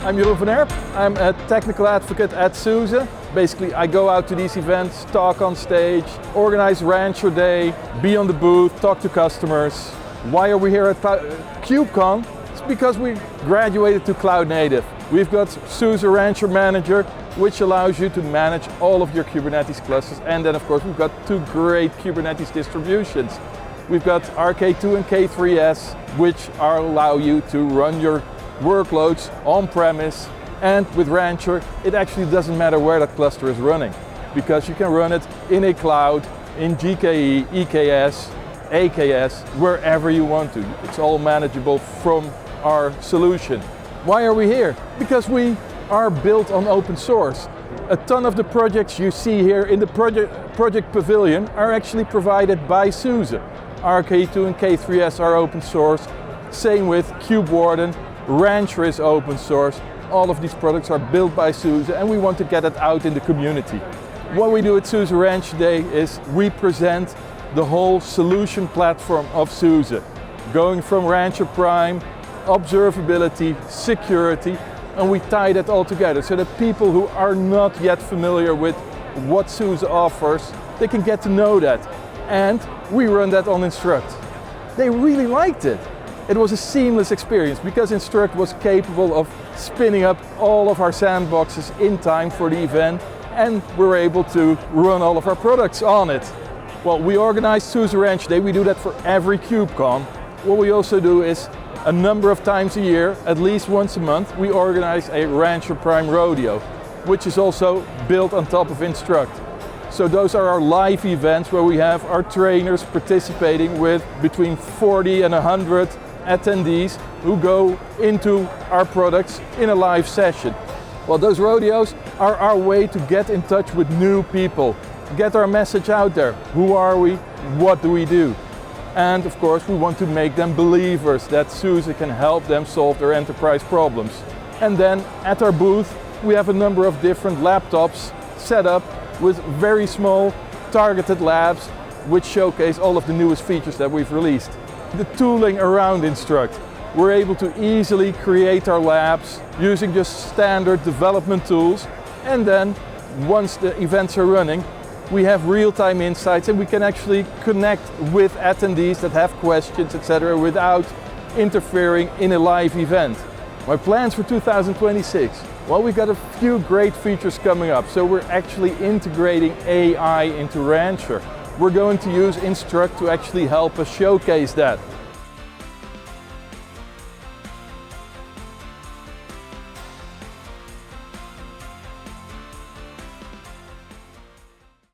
I'm Jeroen van Erp. I'm a technical advocate at SUSE. Basically, I go out to these events, talk on stage, organize Rancher Day, be on the booth, talk to customers. Why are we here at KubeCon? It's because we graduated to cloud native. We've got SUSE Rancher Manager, which allows you to manage all of your Kubernetes clusters. And then of course, we've got two great Kubernetes distributions. We've got RK2 and K3S, which allow you to run your workloads on-premise, and with Rancher it actually doesn't matter where that cluster is running, because you can run it in a cloud, in GKE, EKS, AKS, wherever you want to. It's all manageable from our solution. Why are we here? Because we are built on open source. A ton of the projects you see here in the project pavilion are actually provided by SUSE. RK2 and K3S are open source, same with KubeWarden. Rancher is open source. All of these products are built by SUSE, and we want to get it out in the community. What we do at SUSE Rancher Day is we present the whole solution platform of SUSE, going from Rancher Prime, observability, security, and we tie that all together so that people who are not yet familiar with what SUSE offers, they can get to know that. And we run that on Instruqt. They really liked it. It was a seamless experience because Instruqt was capable of spinning up all of our sandboxes in time for the event, and we were able to run all of our products on it. Well, we organize SUSE Rancher Day. We do that for every KubeCon. What we also do is a number of times a year, at least once a month, we organize a Rancher Prime Rodeo, which is also built on top of Instruqt. So those are our live events where we have our trainers participating with between 40 and 100 attendees who go into our products in a live session. Well, those rodeos are our way to get in touch with new people, get our message out there. Who are we? What do we do? And of course, we want to make them believers that SUSE can help them solve their enterprise problems. And then at our booth, we have a number of different laptops set up with very small targeted labs which showcase all of the newest features that we've released. The tooling around Instruqt. We're able to easily create our labs using just standard development tools, and then once the events are running, we have real-time insights and we can actually connect with attendees that have questions, etc., without interfering in a live event. My plans for 2026? Well, we've got a few great features coming up. So we're actually integrating AI into Rancher. We're going to use Instruqt to actually help us showcase that.